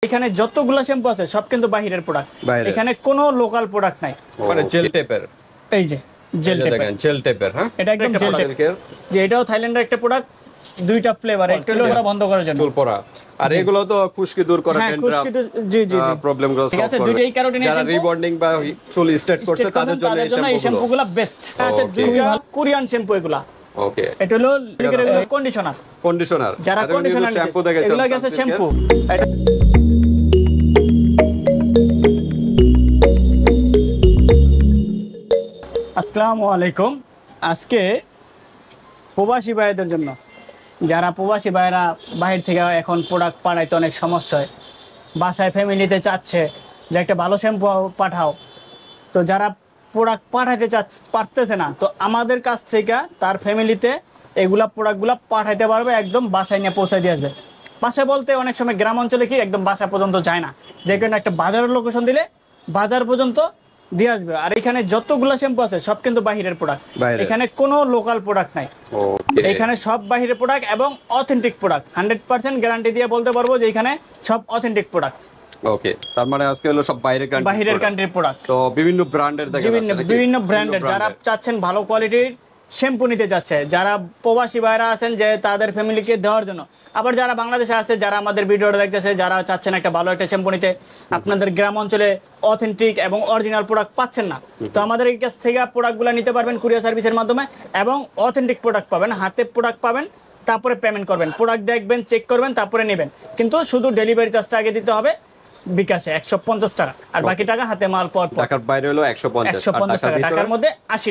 এখানে যতগুলো শ্যাম্পু আছে সব কিন্তু বাহিরের প্রোডাক্ট, এখানে কোনো লোকাল প্রোডাক্ট নাই। মানে জেল টেপের, এই যে জেল টেপের, দেখেন জেল টেপের। হ্যাঁ, এটা একদম জেল টেপের, যে এটাও থাইল্যান্ডের একটা প্রোডাক্ট, দুইটা ফ্লেভার, একটা হলো ওরা বন্ধ করার জন্য চুল পড়া, আর এগুলো তো খুশকি দূর করে, হ্যাঁ খুশকি, জি জি জি প্রবলেমগুলো সলভ করে। দুইটাই ক্যারোটিন যারা রিবন্ডিং বা চুল স্ট্রেট করছে তাদের জন্য এই শ্যাম্পুগুলো বেস্ট আছে। দুইটা কোরিয়ান শ্যাম্পু এগুলা। ওকে, এটা হলো কন্ডিশনার, কন্ডিশনার, যারা কন্ডিশনার শ্যাম্পু দেখেছেন, এগুলা গেছে শ্যাম্পু। আসসালামু আলাইকুম। আজকে প্রবাসী ভাইদের জন্য, যারা প্রবাসী ভাইরা বাইরে থেকে এখন প্রোডাক্ট পাঠাইতে অনেক সমস্যা হয়, বাসায় ফ্যামিলিতে চাচ্ছে যে একটা ভালো শ্যাম্পু পাঠাও, তো যারা প্রোডাক্ট পাঠাইতে পারতেছে না, তো আমাদের কাছ থেকে তার ফ্যামিলিতে এগুলা প্রোডাক্টগুলো পাঠাইতে পারবে, একদম বাসায় নিয়ে পৌঁছায় দিয়ে আসবে। বাসায় বলতে অনেক সময় গ্রাম অঞ্চলে কি একদম বাসা পর্যন্ত যায় না, যে কারণে একটা বাজারের লোকেশন দিলে বাজার পর্যন্ত দিয়ে আসবে। আর এখানে যতগুলো শ্যাম্পু আছে সব কিন্তু বাহিরের প্রোডাক্ট, এখানে কোনো লোকাল প্রোডাক্ট নাই, এখানে সব বাহিরের প্রোডাক্ট এবং অথেন্টিক প্রোডাক্ট। 100% গ্যারান্টি দিয়ে বলতে পারবো যে এখানে সব অথেন্টিক প্রোডাক্ট। ওকে, তার মানে আজকে হলো সব বাইরের কান্ট্রির প্রোডাক্ট। তো বিভিন্ন ব্র্যান্ডের দেখেন, বিভিন্ন ব্র্যান্ডের, যারা চাচ্ছেন ভালো কোয়ালিটির শ্যাম্পু নিতে যাচ্ছে, যারা প্রবাসী ভাইরা আছেন যে তাদের ফ্যামিলিকে দেওয়ার জন্য, আবার যারা বাংলাদেশে আছে, যারা আমাদের ভিডিওটা দেখতেছে, যারা চাচ্ছেন একটা ভালো একটা শ্যাম্পু নিতে, আপনাদের গ্রাম অঞ্চলে অথেন্টিক এবং অরিজিনাল প্রোডাক্ট পাচ্ছেন না, তো আমাদের এই কাছ থেকে প্রোডাক্টগুলো নিতে পারবেন কুরিয়ার সার্ভিসের মাধ্যমে, এবং অথেন্টিক প্রোডাক্ট পাবেন, হাতে প্রোডাক্ট পাবেন, তারপরে পেমেন্ট করবেন, প্রোডাক্ট দেখবেন, চেক করবেন, তারপরে নেবেন। কিন্তু শুধু ডেলিভারি চার্জটা আগে দিতে হবে বিকাশে 150 টাকা, আর বাকি টাকা হাতে মাল পাওয়ার পর। ঢাকার বাইরে হলো 150 টাকা, ঢাকার মধ্যে 80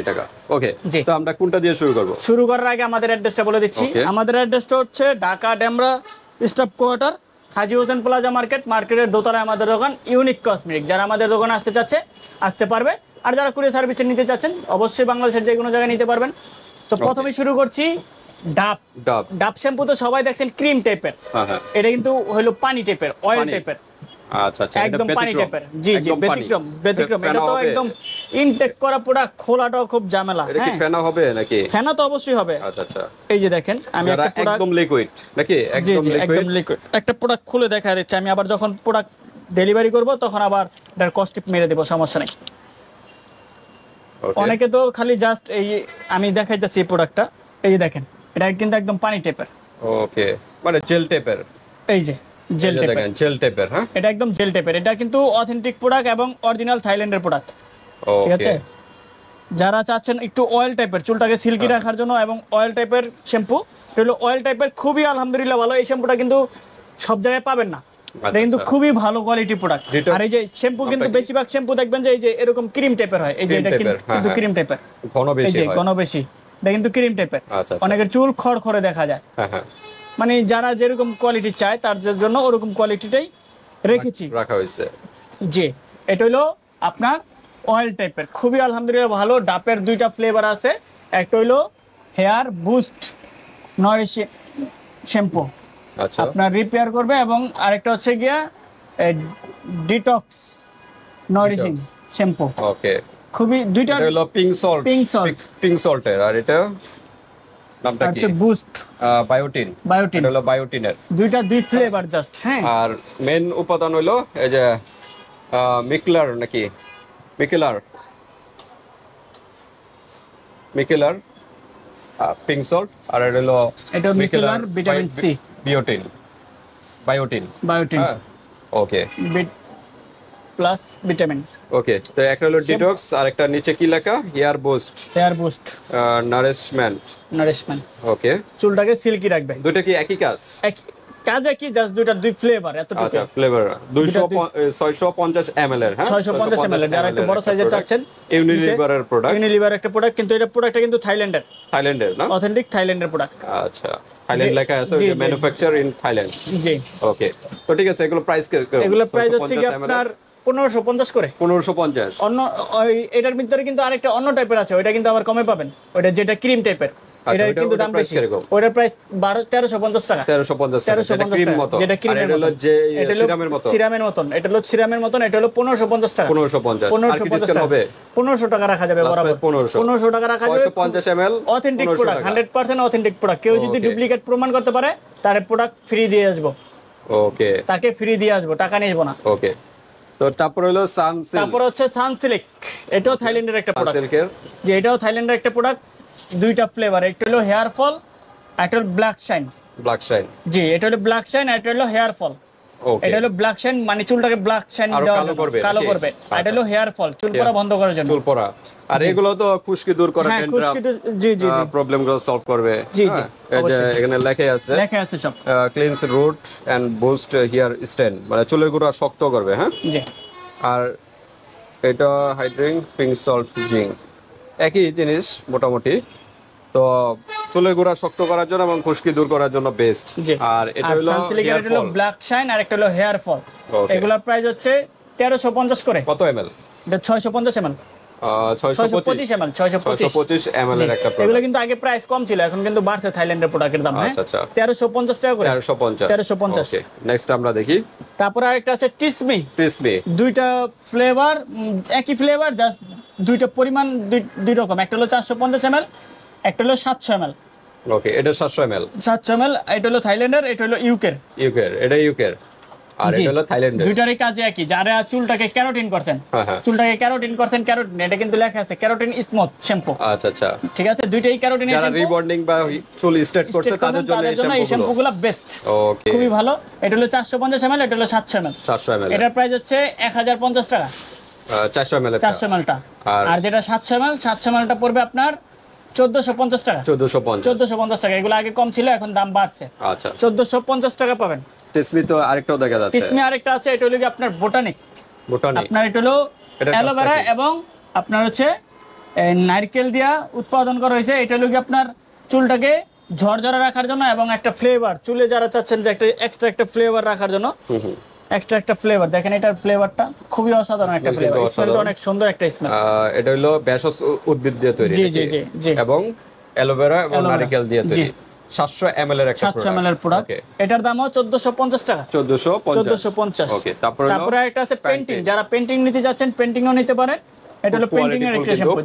টাকা। ওকে, তো আমরা কোনটা দিয়ে শুরু করব? শুরু করার আগে আমাদের অ্যাড্রেসটা বলে দিচ্ছি। আমাদের অ্যাড্রেসটা হচ্ছে ঢাকা ডেমরা স্টাফ কোয়ার্টার, হাজী হোসেন প্লাজা মার্কেটের দোতলায় আমাদের দোকান ইউনিক কসমেটিক। যারা আমাদের দোকানে আসতে চাচ্ছে আসতে পারবে, আর যারা কুরিয়ার সার্ভিসে নিতে চাচ্ছেন অবশ্যই বাংলাদেশের যে কোনো জায়গায় নিতে পারবেন। তো প্রথমে শুরু করছি ডাব শ্যাম্পু। তো সবাই দেখছেন ক্রিম টাইপের, এটা কিন্তু হলো পানি টাইপের, অয়েল টাইপের। আচ্ছা আচ্ছা, একদম পানি টাইপের, জি জি, ব্যতিক্রম। এটা তো একদম ইনটেক করা প্রোডাক্ট, খোলাটাও খুব ঝামেলা। এটা কি ফেনা হবে নাকি? ফেনা তো অবশ্যই হবে। আচ্ছা আচ্ছা, এই যে দেখেন আমি একটা প্রোডাক্ট, একদম লিকুইড নাকি? একদম লিকুইড একটা প্রোডাক্ট খুলে দেখা দিচ্ছি। আমি আবার যখন প্রোডাক্ট ডেলিভারি করব তখন আবার এটার কস্ট মেরে দেব, সমস্যা নেই। অনেকে তো খালি জাস্ট এই আমি দেখাইতেছি প্রোডাক্টটা, এই যে দেখেন এটা কিন্তু একদম পানি টাইপের। ওকে, মানে জেল টাইপের। এই যে জেল টাইপের, হ্যাঁ, এটা একদম জেল টাইপের। এটা কিন্তু অথেন্টিক প্রোডাক্ট এবং অরিজিনাল থাইল্যান্ডের প্রোডাক্ট। ঠিক আছে, যারা চাচ্ছেন একটু অয়েল টাইপের, চুলটাকে সিল্কি রাখার জন্য এবং অয়েল টাইপের শ্যাম্পু, এটা হলো অয়েল টাইপের, খুবই আলহামদুলিল্লাহ ভালো। এই শ্যাম্পুটা কিন্তু সব জায়গায় পাবেন না, এটা কিন্তু খুবই ভালো কোয়ালিটি প্রোডাক্ট। আর এই যে শ্যাম্পু কিন্তু বেশিরভাগ শ্যাম্পু দেখবেন যে এই যে এরকম ক্রিম টাইপের হয়, এই যে এটা কিন্তু ক্রিম টাইপের, ঘন বেশি, এটা কিন্তু ক্রিম টাইপের। অনেকের চুল খড়খড়ে দেখা যায়, মানে যারা যেরকম কোয়ালিটি চায় তার জন্য ওরকম কোয়ালিটিটাই রাখা হয়েছে। জি, এটা হলো আপনার অয়েল টাইপের, খুবই আলহামদুলিল্লাহ ভালো। ডাবের দুইটা ফ্লেভার আছে, একটা হলো হেয়ার বুস্ট নারিশিং শ্যাম্পু, আপনার রিপেয়ার করবে, এবং আরেকটা হচ্ছে গিয়া ডিটক্স নারিশিং শ্যাম্পু। ওকে, খুবই দুইটা হলো পিঙ্ক সল্টের, আর এটা নামটা কি? বুস্ট বায়োটিন। এটা হলো বায়োটিনের, দুই ফ্লেভার জাস্ট। হ্যাঁ, আর মেন উপাদান হলো এই যে মিকেলার নাকি, মিকেলার পিঙ্ক সল্ট, আর এটা হলো মিকেলার ভিটামিন সি বায়োটিন। ওকে, প্লাস ভিটামিন। ওকে, তো একটা হলো ডিটক্স, আর একটা নিচে কি লেখা? Hair boost nourishment. ওকে, চুলটাকে সিল্কি রাখবে। দুটো কি একই কাজ? একই, জাস্ট দুই ফ্লেভার, এতটুকু। আচ্ছা, ফ্লেভার 650 ml এর, হ্যাঁ 650 ml এর, যারা একটু বড় সাইজের চাচ্ছেন। ইউনিলিভারের একটা প্রোডাক্ট, কিন্তু এটা প্রোডাক্টটা কিন্তু থাইল্যান্ডের না, অথেন্টিক থাইল্যান্ডের প্রোডাক্ট। আচ্ছা, থাইল্যান্ড লেখা আছে, ম্যানুফ্যাকচার ইন থাইল্যান্ড। জি, ওকে, তো ঠিক আছে। এগুলো প্রাইস হচ্ছে কি আপনার 1550 করে। 1550। অন্য এটার ভিতরে কিন্তু আরেকটা অন্য টাইপের আছে, ওইটা কিন্তু আবার কমে পাবেন, ওইটা যেটা ক্রিম টাইপের, এটা কিন্তু দাম বেশি। ওটার প্রাইস 1350 টাকা। 1350 টাকা, যেটা ক্রিমের মতো, যে সিরামের মতন। এটা হলো সিরামের মতন, এটা হলো 1550 টাকা। 1550 হবে, 1500 টাকা রাখা যাবে বরাবর। 1500 টাকা রাখা যাবে। 650 ml authentic product, 100% authentic product. কেউ যদি ডুপ্লিকেট প্রমাণ করতে পারে তার প্রোডাক্ট ফ্রি দিয়ে আসবো। ওকে, তাকে ফ্রি দিয়ে আসবো, টাকা নিব না। ওকে, তো তারপর হলো সানসিল্ক। তারপর হচ্ছে সানসিল্ক, এটাও থাইল্যান্ডের একটা প্রোডাক্ট। সানসিল্কের যে এটাও থাইল্যান্ডের একটা প্রোডাক্ট, দুইটা ফ্লেভার, একটা হলো হেয়ার ফল, একটা হলো ব্ল্যাক শাইন। ব্ল্যাক শাইন, জি, এটা হলো ব্ল্যাক শাইন, আর এটা হলো হেয়ার ফল। ওকে, এটা হলো ব্ল্যাক শাইন মানে চুলটাকে ব্ল্যাক শাইন দেওয়ার জন্য, কালো করবে। আর এটা হলো হেয়ার ফল, চুল পড়া বন্ধ করার জন্য। চুল পড়া, আর এগুলো তো খুশকি দূর করে, হ্যাঁ, খুশকি, জি জি জি, প্রবলেমগুলো সলভ করবে। জি জি, এই যে এখানে লেখা আছে সব। Cleans root and boost hair stand, মানে চুলের গোড়া শক্ত করবে। হ্যাঁ, জি। আর এটা হাইড্রিং পিঙ্ক সল্ট জিঙ্ক, একই জিনিস মোটামুটি। তো চুলের গোড়া শক্ত করার জন্য এবং খুশকি দূর করার জন্য বেস্ট। আর এটা হলো সানসিল্কের, এটা হলো ব্ল্যাক শাইন, আর একটা হলো হেয়ার ফল। এগুলোর প্রাইস হচ্ছে 1350 করে। কত ml? এটা 650 ml, 625 ml, 625 ml এর একটা প্রোডাক্ট। এগুলো কিন্তু আগে প্রাইস কম ছিল, এখন কিন্তু বাড়ছে থাইল্যান্ডের প্রোডাক্টের দাম। হ্যাঁ, 1350 টাকা করে। 1350। ওকে, নেক্সট আমরা দেখি। তারপর আরেকটা আছে টিসমি। টিসমি, দুইটা ফ্লেভার, একই ফ্লেভার, জাস্ট দুইটা পরিমাণ দুই রকম। একটা হলো 450 ml, একটা হলো 700 ml। ওকে, এটা 700 ml। 700 ml, এটা হলো থাইল্যান্ডের, এটা হলো ইউকের। এটা ইউকের, আর এটা হলো থাইল্যান্ডের। দুইটারই কাজে একই। যারা চুলটাকে ক্যারোটিন করছেন, চুলটাকে ক্যারোটিন করছেন, ক্যারোটিন, এটা কিন্তু লেখা আছে ক্যারোটিন স্মুথ শ্যাম্পু। আচ্ছা আচ্ছা, ঠিক আছে, দুইটাই ক্যারোটিন শ্যাম্পু। যারা রিবন্ডিং বা চুল স্ট্রেট করছে তাদের জন্য এই শ্যাম্পুগুলো বেস্ট। ওকে, খুবই ভালো। এটা হলো 450 ml, এটা হলো 700 ml। 700 ml, এটার প্রাইস হচ্ছে 1050 টাকা। 400 ml, 400 ml টা। আর যেটা 700 ml, 700 ml টা পড়বে আপনার 1450 টাকা। 1450 টাকা। এগুলো আগে কম ছিল, এখন দাম বাড়ছে। আচ্ছা, 1450 টাকা পাবেন। টিসমি তো আরেকটাও দেখা যাচ্ছে। টিসমি আরেকটা আছে, এটা হলো কি আপনার বোটানিক। আপনার এটা হলো অ্যালোভেরা এবং আপনার হচ্ছে নারকেল দিয়া উৎপাদন করা হয়েছে। এটা হলো কি আপনার চুলটাকে ঝরঝরা রাখার জন্য এবং একটা ফ্লেভার, চুলে যারা চাচ্ছেন যে একটা এক্সট্রা একটা ফ্লেভার রাখার জন্য, একটা ফ্লেভার। দেখেন এটার ফ্লেভারটা খুবই অসাধারণ একটা ফ্লেভার, স্মেলটা অনেক সুন্দর একটা স্মেল। এটা হলো ভেষজ উদ্ভিদ দিয়ে তৈরি। জি জি জি জি, এবং অ্যালোভেরা এবং নারকেল দিয়ে তৈরি। 700 ml এর একটা 700 ml এর প্রোডাক্ট। এটার দামও 1450 টাকা। 1450। ওকে, তারপরে একটা আছে পেইন্টিং। যারা পেইন্টিং নিতে যাচ্ছেন, পেইন্টিংও নিতে পারেন। এটা হলো পেইন্টিং এর একটা শ্যাম্পু।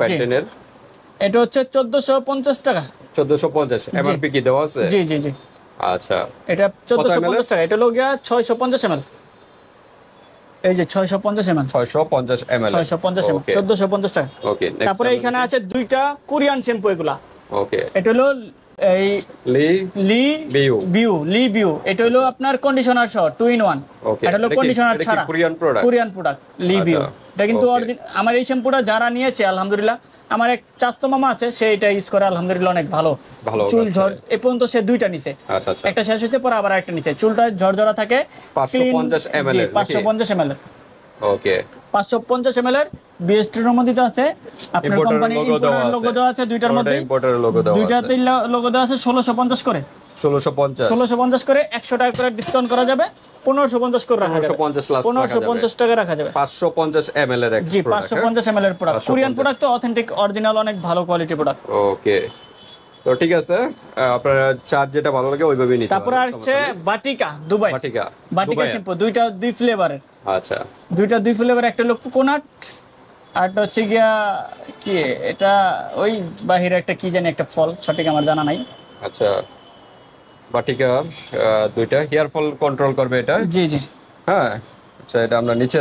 এটা হচ্ছে 1450 টাকা। 1450 এমআরপি কি দেওয়া আছে? জি জি জি, আচ্ছা, এটা 1450 টাকা। এটা হলো গিয়া 650 ml। এই যে 650 ml, 650 ml, 1450 টাকা। ওকে, তারপরে এখানে আছে দুইটা কোরিয়ান শ্যাম্পু এগুলা। ওকে, এটা হলো এই লি বিউ। এটা হলো আপনার কন্ডিশনার সহ 2 in 1। এটা হলো কন্ডিশনার ছাড়া কোরিয়ান প্রোডাক্ট লি বিউ। এটা কিন্তু আমার এই শ্যাম্পুটা যারা নিয়েছে আলহামদুলিল্লাহ, আমার এক চাচতো মামা আছে, সে এটা ইউজ করে আলহামদুলিল্লাহ অনেক ভালো। চুল ঝড় এ পর্যন্ত সে দুইটা নিছে। একটা শেষ হয়েছে, পরে আবার একটা নিছে। চুলটা ঝরঝরা থাকে। 550 ml, 550 ml। ওকে, 550 ml এর বিএসটির মধ্যে আছে আপনার কোম্পানির লোগো দেওয়া আছে। দুইটার মধ্যে দুইটাতেই লোগো দেওয়া আছে। 1650 করে। 1650 করে, 100 টাকা করে ডিসকাউন্ট করা যাবে। 1550 করে রাখা যাবে। 1550 টাকা রাখা যাবে। 550 ml এর জি, 550 ml এর প্রোডাক্ট। কোরিয়ান প্রোডাক্ট তো অথেন্টিক, অরিজিনাল, অনেক ভালো কোয়ালিটি প্রোডাক্ট। ওকে, তো ঠিক আছে, আপনার চার্জ যেটা ভালো লাগে ওইভাবেই নিতে। তারপর আসছে বাটিকা দুবাই। বাটিকা শ্যাম্পু, দুই ফ্লেভারের। আচ্ছা, দুই ফ্লেভার। একটা হলো কোকোনাট, আর একটা হচ্ছে গিয়া কি, এটা ওই বাহিরে একটা কি জানি একটা ফল, সঠিক আমার জানা নাই। আচ্ছা, বাটিকার দুইটা হেয়ার ফল কন্ট্রোল করবে এটা। জি জি, হ্যাঁ। আচ্ছা, এটা আমরা নিচে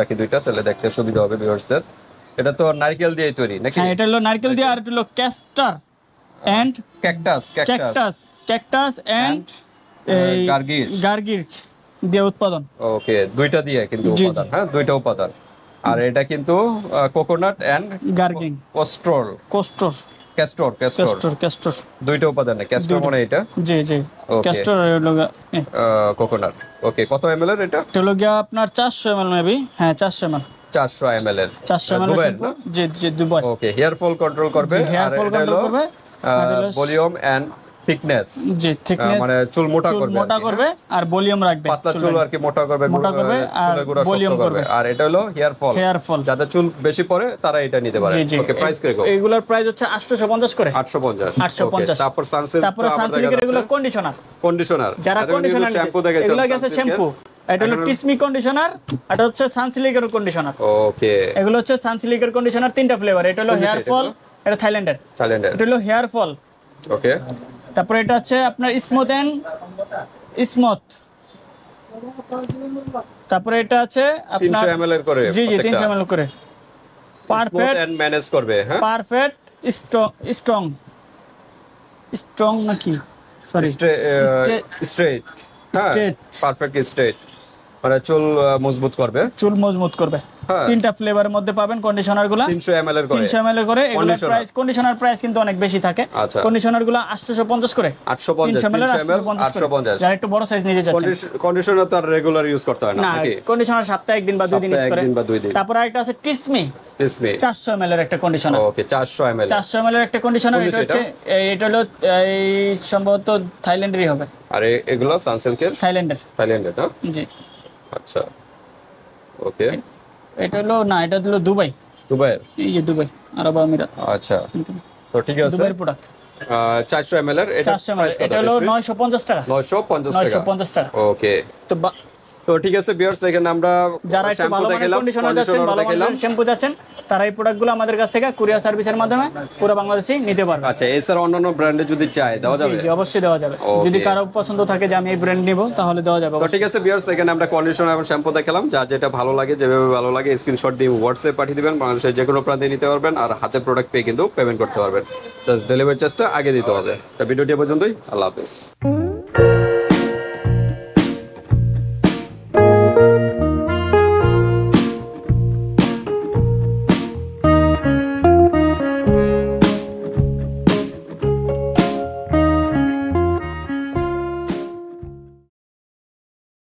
রাখি দুইটা, তাহলে দেখতে সুবিধা হবে ভিউয়ার্সদের। এটা তো নারকেল দিয়ে তৈরি নাকি? হ্যাঁ, এটা হলো নারকেল দিয়ে, আর এটা হলো ক্যাস্টার এন্ড ক্যাকটাস এন্ড গার্গির দিয়ে উৎপাদন। ওকে, দুইটা দিয়ে কিন্তু উপাদান। হ্যাঁ, দুইটা উপাদান। আর এটা কিন্তু কোকোনাট এন্ড গার্গিং ক্যাস্টর দুইটা উপাদান। ক্যাস্টর মানে এটা। জি জি, ক্যাস্টর আর কোকোনাট। ওকে, কত ml এর এটা? এটা হলো আপনার 400 ml মেবি। হ্যাঁ, 400 ml। 400 ml এর। 400 ml জি জি, দুবার। ওকে, হেয়ার ফল কন্ট্রোল করবে। হেয়ার ফল কন্ট্রোল করবে। Volume and thickness. জি, থিকনেস মানে চুল মোটা করবে আর ভলিউম রাখবে। পাতলা চুল আর কি মোটা করবে আর ভলিউম করবে। আর এটা হলো হেয়ার ফল। যাদের চুল বেশি পড়ে তারা এটা নিতে পারে। ওকে, প্রাইস কি রকম? এগুলোর প্রাইস হচ্ছে 850 করে। 850। তারপর সানসিল্কের এগুলো কন্ডিশনার। যারা কন্ডিশনার শ্যাম্পু দেখেন, এগুলো গেছে শ্যাম্পু। এটা হলো টিসমি কন্ডিশনার, এটা হচ্ছে সানসিল্কের কন্ডিশনার। ওকে, এগুলো হচ্ছে সানসিল্কের কন্ডিশনার, তিনটা ফ্লেভার। এটা হলো হেয়ার ফল, এটা থাইল্যান্ডের। এটা হলো হেয়ার ফল। ওকে, তারপরে এটা হচ্ছে আপনার স্মুথ তারপরে এটা আছে আপনার 300 ml এর করে, জি 300 ml করে, পারফেক্ট এন্ড ম্যানেজ করবে। হ্যাঁ, পারফেক্ট স্ট্রং নাকি, সরি স্ট্রেট, হ্যাঁ পারফেক্ট স্ট্রেট, মানে চুল মজবুত করবে, চুল মজবুত করবে। তিনটা ফ্লেভারের মধ্যে পাবেন কন্ডিশনার গুলো, 300 ml এর করে, 300 ml এর করে। এগুলোর প্রাইস, কন্ডিশনার প্রাইস কিন্তু অনেক বেশি থাকে। কন্ডিশনার গুলো 850 করে, 300 ml 850। যারা একটু বড় সাইজ নিতে যাচ্ছেন, কন্ডিশনার তো আর রেগুলার ইউজ করতে হয় না নাকি? কন্ডিশনার সপ্তাহে একদিন বা দুই দিন ইউজ করে। তারপর আরেকটা আছে টিসমি 400 ml এর একটা কন্ডিশনার। ওকে, 400 ml এর একটা কন্ডিশনার। এটা হলো এই সম্ভবত থাইল্যান্ডেরই হবে। আর এগুলো সানসিল্কের, থাইল্যান্ডের না? জি। আচ্ছা, ওকে। এটা হলো দুবাই, এই যে দুবাই আরব আমিরাত। আচ্ছা, তো ঠিক আছে, দুবাইয়ের প্রোডাক্ট। 400 ml এর, এটা হলো 950 টাকা। 950 টাকা। ওকে, তো ঠিক আছে ভিউয়ার্স, এখানে আমরা যারা একটু ভালো মানের কন্ডিশনার যাচ্ছেন, ভালো মানের শ্যাম্পু যাচ্ছেন, তারা এই প্রোডাক্টগুলো আমাদের কাছ থেকে কুরিয়ার সার্ভিসের মাধ্যমে পুরো বাংলাদেশে নিতে পারবে। আচ্ছা, এছাড়া অন্যান্য ব্র্যান্ডে যদি চাই দেওয়া যাবে? জি, অবশ্যই দেওয়া যাবে। যদি কারো পছন্দ থাকে যে আমি এই ব্র্যান্ড নিব, তাহলে দেওয়া যাবে। তো ঠিক আছে ভিউয়ার্স, এখানে আমরা কন্ডিশনার এবং শ্যাম্পু দেখালাম, যার যেটা ভালো লাগে, যেভাবে ভালো লাগে স্ক্রিনশট দিয়ে হোয়াটসঅ্যাপ পাঠিয়ে দিবেন, বাংলাদেশের যে কোনো প্রান্তে নিতে পারবেন, আর হাতে প্রোডাক্ট পেয়ে কিন্তু পেমেন্ট করতে পারবেন। জাস্ট ডেলিভারি চার্জটা আগে দিতে হবে। তো ভিডিওটি পর্যন্তই, আল্লাহ হাফেজ।